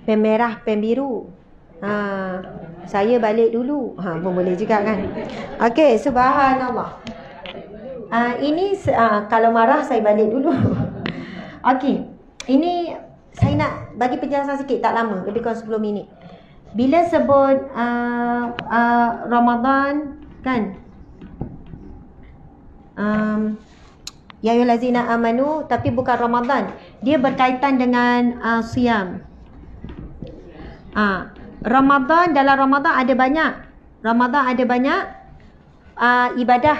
Pen merah, pen biru. Saya balik dulu. Pun boleh juga kan. Okey, subhanallah. Ini kalau marah saya balik dulu. Okey. Ini saya nak bagi penjelasan sikit, tak lama, lebih kurang 10 minit. Bila sebut Ramadan kan, ya ayyuhallazina amanu, tapi bukan Ramadan. Dia berkaitan dengan siam. Ramadan, dalam Ramadan ada banyak. Ramadan ada banyak ibadah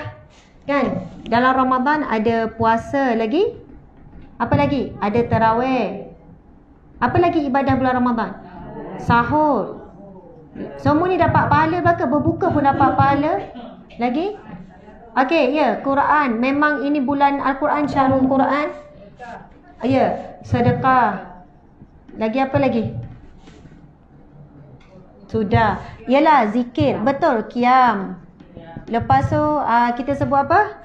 kan. Dalam Ramadan ada puasa lagi. Apa lagi? Ada tarawih. Apa lagi ibadah bulan Ramadan? Sahur. Semua ni dapat pahala, bahkan berbuka pun dapat pahala. Lagi? Okey, ya, Quran. Memang ini bulan Al-Quran, Syahrul Quran. Ya, sedekah. Lagi apa lagi? Sudah. Yalah, zikir. Betul, qiyam. Lepas tu kita sebut apa?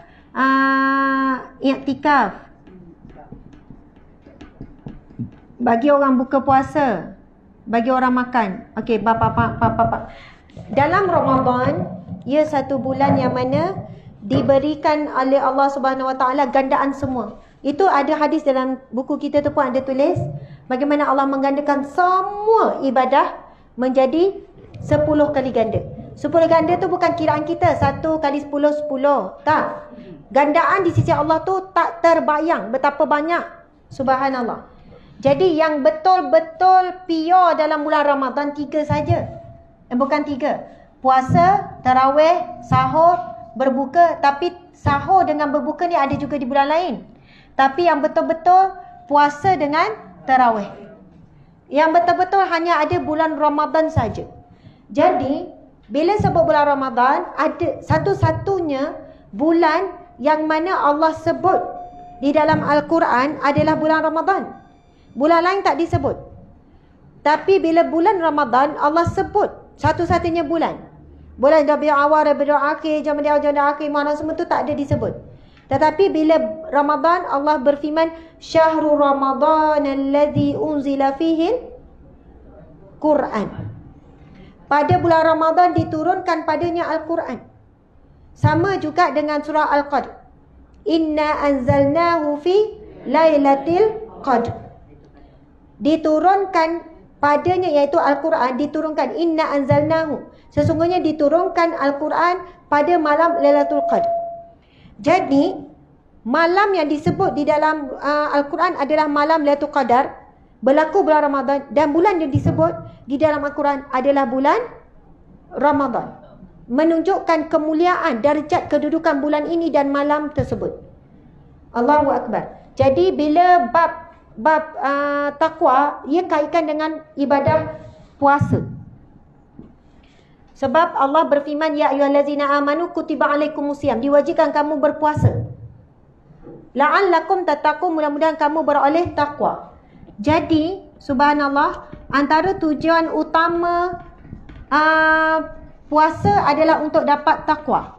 Iktikaf. Bagi orang buka puasa, bagi orang makan. Okey, dalam Ramadan, ia satu bulan yang mana diberikan oleh Allah Subhanahu Wa Taala gandaan semua. Itu ada hadis dalam buku kita tu pun ada tulis bagaimana Allah menggandakan semua ibadah menjadi 10 kali ganda. 10 ganda tu bukan kiraan kita 1 kali 10 10. Tak. Gandaan di sisi Allah tu tak terbayang betapa banyak. Subhanallah. Jadi yang betul-betul pure dalam bulan Ramadan 3 saja. Bukan 3. Puasa, tarawih, sahur, berbuka. Tapi sahur dengan berbuka ni ada juga di bulan lain. Tapi yang betul-betul puasa dengan tarawih. Yang betul-betul hanya ada bulan Ramadan saja. Jadi bila sebut bulan Ramadan, ada satu-satunya bulan yang mana Allah sebut di dalam Al-Quran adalah bulan Ramadan. Bulan lain tak disebut. Tapi bila bulan Ramadan, Allah sebut satu-satunya bulan. Bulan Rabiul Awal, Rabiul Akhir, Jamadil Akhir, mana semua tu tak ada disebut. Tetapi bila Ramadan, Allah berfirman, Syahrul Ramadan alladhi unzila fihi Quran. Pada bulan Ramadan diturunkan padanya Al-Quran. Sama juga dengan surah Al-Qadr. Inna anzalnahu fi lailatul qadr. Diturunkan padanya, iaitu Al-Quran, diturunkan. Inna anzalnahu. Sesungguhnya diturunkan Al-Quran pada malam Lailatul Qadr. Jadi malam yang disebut di dalam Al-Quran adalah malam Lailatul Qadar, berlaku bulan Ramadan, dan bulan yang disebut di dalam Al-Quran adalah bulan Ramadan. Menunjukkan kemuliaan, darjat kedudukan bulan ini dan malam tersebut. Allahu Akbar. Jadi bila bab takwa, ia kaitkan dengan ibadah puasa. Sebab Allah berfirman, ya ayyuhallazina amanu kutiba alaikumusiyam, diwajibkan kamu berpuasa. La'allakum tattaqun, mudah-mudahan kamu beroleh takwa. Jadi, subhanallah, antara tujuan utama puasa adalah untuk dapat takwa.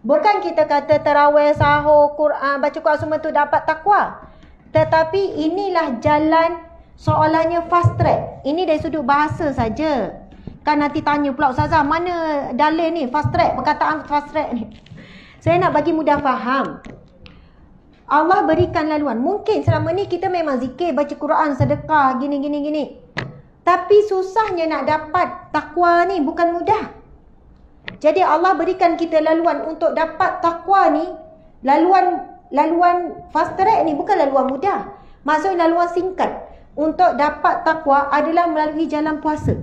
Bukan kita kata tarawih, sahur, Quran, baca Quran semua tu dapat takwa. Tetapi inilah jalan soalannya fast track. Ini dari sudut bahasa saja. Kan nanti tanya pula, Ustazah, mana dalil ni fast track, perkataan fast track ni. Saya nak bagi mudah faham. Allah berikan laluan. Mungkin selama ni kita memang zikir, baca Quran, sedekah, gini. Tapi susahnya nak dapat takwa ni, bukan mudah. Jadi Allah berikan kita laluan untuk dapat takwa ni. Laluan fast track ni bukan laluan mudah. Maksudnya laluan singkat. Untuk dapat takwa adalah melalui jalan puasa.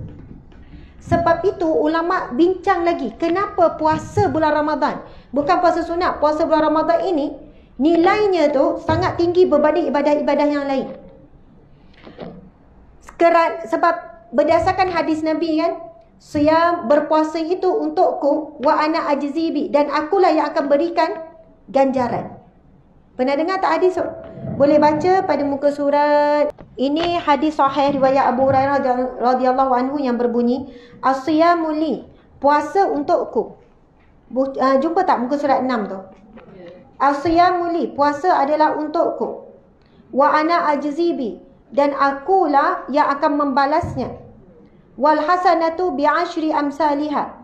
Sebab itu ulama bincang lagi, kenapa puasa bulan Ramadan, bukan puasa sunat, puasa bulan Ramadan ini nilainya tu sangat tinggi berbanding ibadah-ibadah yang lain. Sebab berdasarkan hadis Nabi kan, Siyam, berpuasa itu untukku, wa ana ajzibi, dan akulah yang akan berikan ganjaran. Pernah dengar tak hadis? Boleh baca pada muka surat. Ini hadis sahih riwayat Abu Hurairah radhiyallahu anhu yang berbunyi, as-siyamu li, puasa untukku. Jumpa tak muka surat 6 tu? As-siyamu li, puasa adalah untukku. Wa ana ajzibi, dan akulah yang akan membalasnya. Wal hasanatu bi'ashri amsalihha.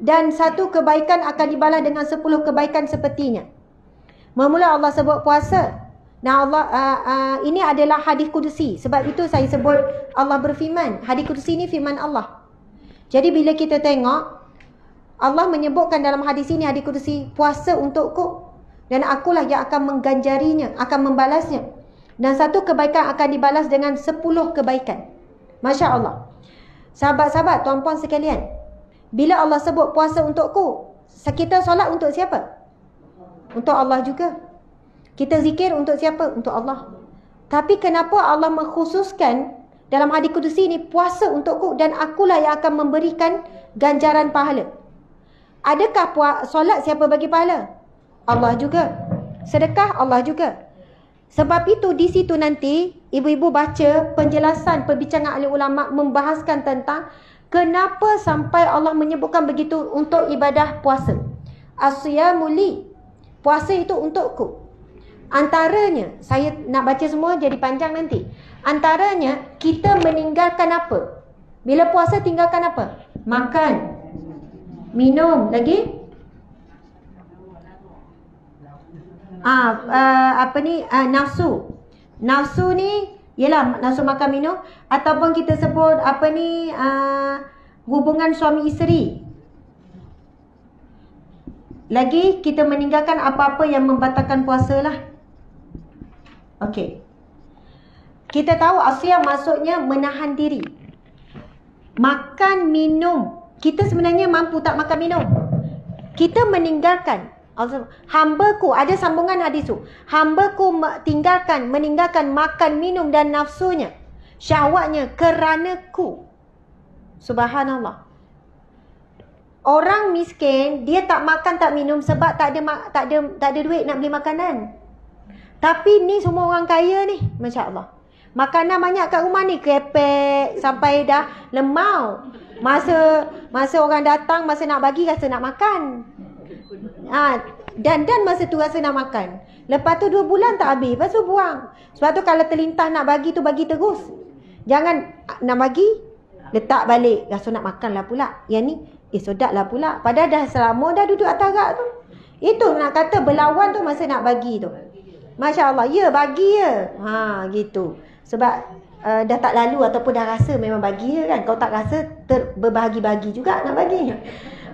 Dan satu kebaikan akan dibalas dengan 10 kebaikan sepertinya. Mula Allah sebut puasa. Nah Allah ini adalah hadis kudusi. Sebab itu saya sebut Allah berfirman. Hadis kudusi ni firman Allah. Jadi bila kita tengok Allah menyebutkan dalam hadis ini, hadis kudusi, puasa untukku dan akulah yang akan mengganjarinya, akan membalasnya. Dan satu kebaikan akan dibalas dengan 10 kebaikan. Masya Allah. Sahabat-sahabat, tuan-puan sekalian, bila Allah sebut puasa untukku, kita solat untuk siapa? Untuk Allah juga. Kita zikir untuk siapa? Untuk Allah. Tapi kenapa Allah mengkhususkan dalam hadis kudusi ini, puasa untukku dan akulah yang akan memberikan ganjaran pahala? Adakah solat siapa bagi pahala? Allah juga. Sedekah Allah juga. Sebab itu di situ nanti ibu-ibu baca penjelasan perbincangan ahli ulama membahaskan tentang kenapa sampai Allah menyebutkan begitu untuk ibadah puasa. As-siyamu li. Puasa itu untukku. Antaranya, saya nak baca semua jadi panjang nanti. Antaranya kita meninggalkan apa? Bila puasa tinggalkan apa? Makan, minum, lagi nafsu. Nafsu ni ialah nafsu makan minum, ataupun kita sebut hubungan suami isteri. Lagi kita meninggalkan apa-apa yang membatalkan puasa lah. Okey. Kita tahu asyam maksudnya menahan diri. Makan minum. Kita sebenarnya mampu tak makan minum? Kita meninggalkan. Hambaku, ada sambungan hadis tu. Hambaku meninggalkan makan, minum dan nafsunya, syahwatnya kerana-Ku. Subhanallah. Orang miskin, dia tak makan, tak minum sebab tak ada duit nak beli makanan. Tapi ni semua orang kaya ni, Masya Allah. Makanan banyak kat rumah ni, kepek sampai dah lemau. Masa orang datang, masa nak bagi rasa nak makan. Dan masa tu rasa nak makan. Lepas tu 2 bulan tak habis, lepas tu buang. Sebab tu kalau terlintas nak bagi tu, bagi terus. Jangan nak bagi, letak balik, rasa nak makan lah pula. Yang ni, sedap lah pula. Padahal dah selama dah duduk atas rak tu. Itu nak kata berlawan tu masa nak bagi tu. Masya Allah, ya bagi ya. Gitu. Sebab dah tak lalu ataupun dah rasa memang bagi ya kan. Kau tak rasa, berbahagi-bahagi juga nak bagi.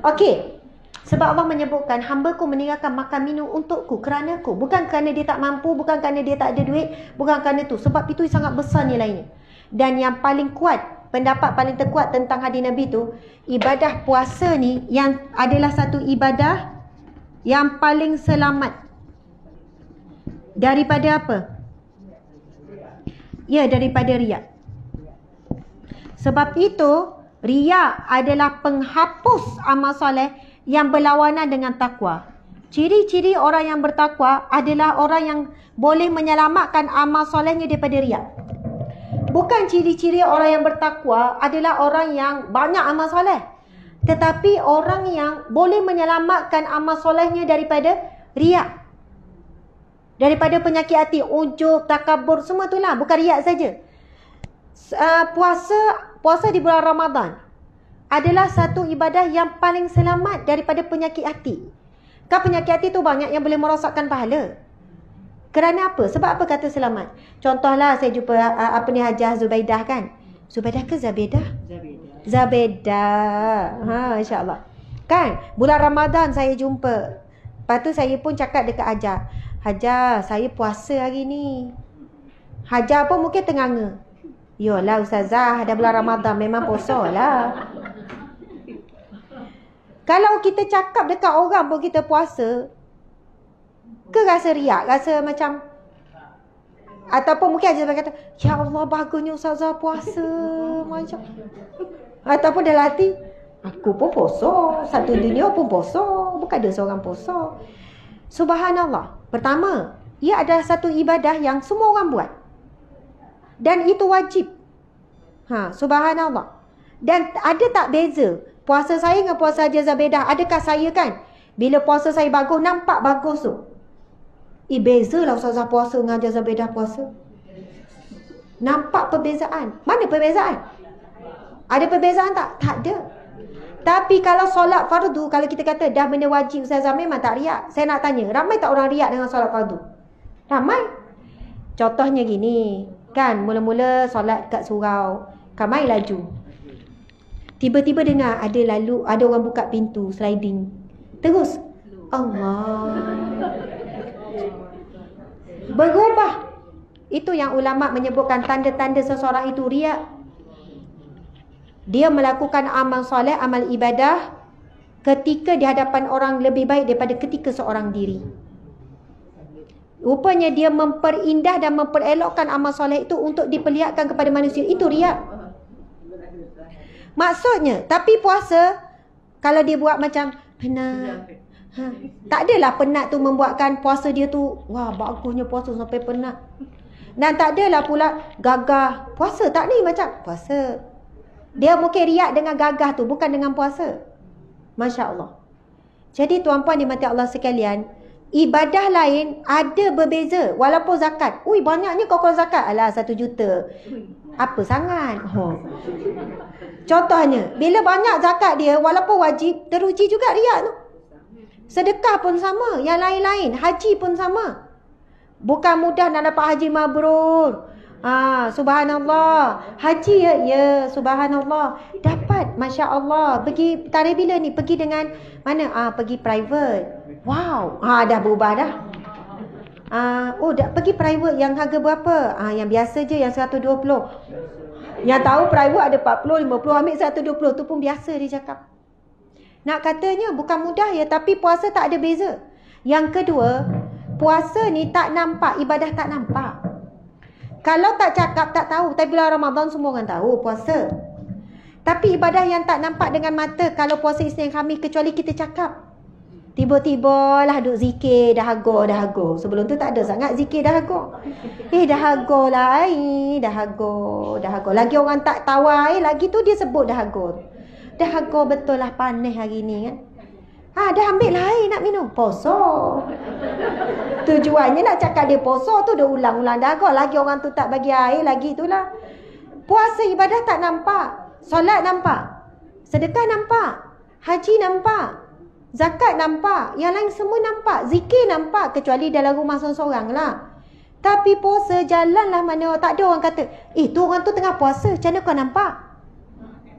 Okey. Sebab Allah menyebutkan, hamba-Ku meninggalkan makan minum untukku, kerana-Ku. Bukan kerana dia tak mampu, bukan kerana dia tak ada duit, bukan kerana tu. Sebab itu sangat besar nilainya. Dan yang paling kuat, pendapat paling terkuat tentang hadis Nabi tu, ibadah puasa ni yang adalah satu ibadah yang paling selamat daripada apa? Ya, daripada riak. Sebab itu, riak adalah penghapus amal soleh yang berlawanan dengan takwa. Ciri-ciri orang yang bertakwa adalah orang yang boleh menyelamatkan amal solehnya daripada riak. Bukan ciri-ciri orang yang bertakwa adalah orang yang banyak amal soleh, tetapi orang yang boleh menyelamatkan amal solehnya daripada riak, daripada penyakit hati, ujub, takabur, semua itulah, bukan riak saja. Puasa di bulan Ramadan adalah satu ibadah yang paling selamat daripada penyakit hati. Kan penyakit hati tu banyak yang boleh merosakkan pahala. Kerana apa? Sebab apa kata selamat? Contohlah saya jumpa Hajah Zubaidah kan. Zubaidah ke Zabedah? Zabedah. InsyaAllah. Kan? Bulan Ramadan saya jumpa. Lepas tu saya pun cakap dekat Hajah. Hajah, saya puasa hari ni. Hajah pun mungkin tenganga. Yolah Ustazah, dah bulan Ramadan memang puasa lah. Kalau kita cakap dekat orang pun kita puasa, ke rasa riak, rasa macam, ataupun mungkin aja kata, ya Allah bagusnya Ustazah puasa macam, ataupun dalam hati, aku pun puasa, satu dunia pun puasa, bukan ada seorang puasa. Subhanallah. Pertama, ia adalah satu ibadah yang semua orang buat, dan itu wajib. Subhanallah. Dan ada tak beza puasa saya dengan puasa Hajah Zabedah? Adakah saya kan, bila puasa saya bagus, nampak bagus tu? Beza lah Ustazah puasa dengan Hajah Zabedah puasa. Nampak perbezaan. Mana perbezaan? Ada perbezaan tak? Tak ada. Tapi kalau solat fardu, kalau kita kata dah benda wajib Ustazah, memang tak riak. Saya nak tanya, ramai tak orang riak dengan solat fardu? Ramai. Contohnya gini, kan mula-mula solat kat surau, kan main laju. Tiba-tiba dengar ada orang buka pintu sliding. Terus Allah. Berubah. Itu yang ulama menyebutkan tanda-tanda seseorang itu riak. Dia melakukan amal soleh, amal ibadah ketika di hadapan orang lebih baik daripada ketika seorang diri. Rupanya dia memperindah dan memperelokkan amal soleh itu untuk diperlihatkan kepada manusia. Itu riak. Maksudnya, tapi puasa, kalau dia buat macam penat, tak adalah penat tu membuatkan puasa dia tu, wah bagusnya puasa sampai penat. Dan tak adalah pula gagah. Puasa tak ni macam puasa. Dia mungkin riak dengan gagah tu, bukan dengan puasa. Masya Allah. Jadi tuan-puan dimati Allah sekalian, ibadah lain ada berbeza. Walaupun zakat, ui banyaknya kau zakat. Alah 1 juta. Apa sangat? Contohnya, bila banyak zakat dia, walaupun wajib, teruji juga riak tu. Sedekah pun sama, yang lain-lain. Haji pun sama. Bukan mudah nak dapat haji mabrur. Subhanallah. Haji ya, subhanallah. Dapat, Masya Allah. Pergi tarikh bila ni? Pergi dengan mana? Pergi private. Wow. Dah berubah dah. Dah pergi private yang harga berapa? Yang biasa je, yang 120. Yang tahu private ada 40, 50, ambil 120. Tu pun biasa dia cakap. Nak katanya bukan mudah ya, tapi puasa tak ada beza. Yang kedua, puasa ni tak nampak, ibadah tak nampak. Kalau tak cakap, tak tahu. Tapi bila Ramadan semua orang tahu puasa. Tapi ibadah yang tak nampak dengan mata, kalau puasa Isnin Khamis, kecuali kita cakap. Tiba-tiba lah duk zikir, dahaga. Sebelum tu tak ada sangat zikir dahaga. Dahaga lah, dahaga. Lagi orang tak tahu, lagi tu dia sebut dahaga. Dahaga betul lah, panas hari ni kan. Dah ambil lah air nak minum. Poso. Tujuannya nak cakap dia poso tu, dia ulang-ulang dahaga. Lagi orang tu tak bagi air, lagi itulah. Puasa ibadah tak nampak. Solat nampak. Sedekah nampak. Haji nampak. Zakat nampak. Yang lain semua nampak. Zikir nampak. Kecuali dalam rumah seorang-seorang lah. Tapi puasa jalanlah mana. Tak ada orang kata, tu orang tu tengah puasa. Macam mana kau nampak?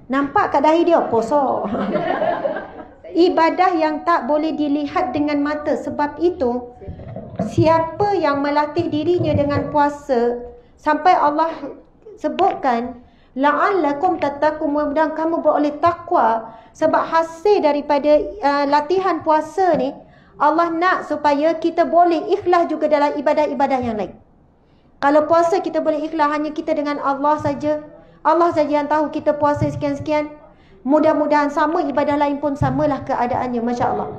Nampak kat dahi dia poso. Ibadah yang tak boleh dilihat dengan mata. Sebab itu, siapa yang melatih dirinya dengan puasa, sampai Allah sebutkan, la'allakum tattaqun, mudah-mudahan kamu beroleh takwa. Sebab hasil daripada latihan puasa ni, Allah nak supaya kita boleh ikhlas juga dalam ibadah-ibadah yang lain. Kalau puasa kita boleh ikhlas hanya kita dengan Allah saja. Allah saja yang tahu kita puasa sekian-sekian. Mudah-mudahan sama ibadah lain pun samalah keadaannya. Masya Allah.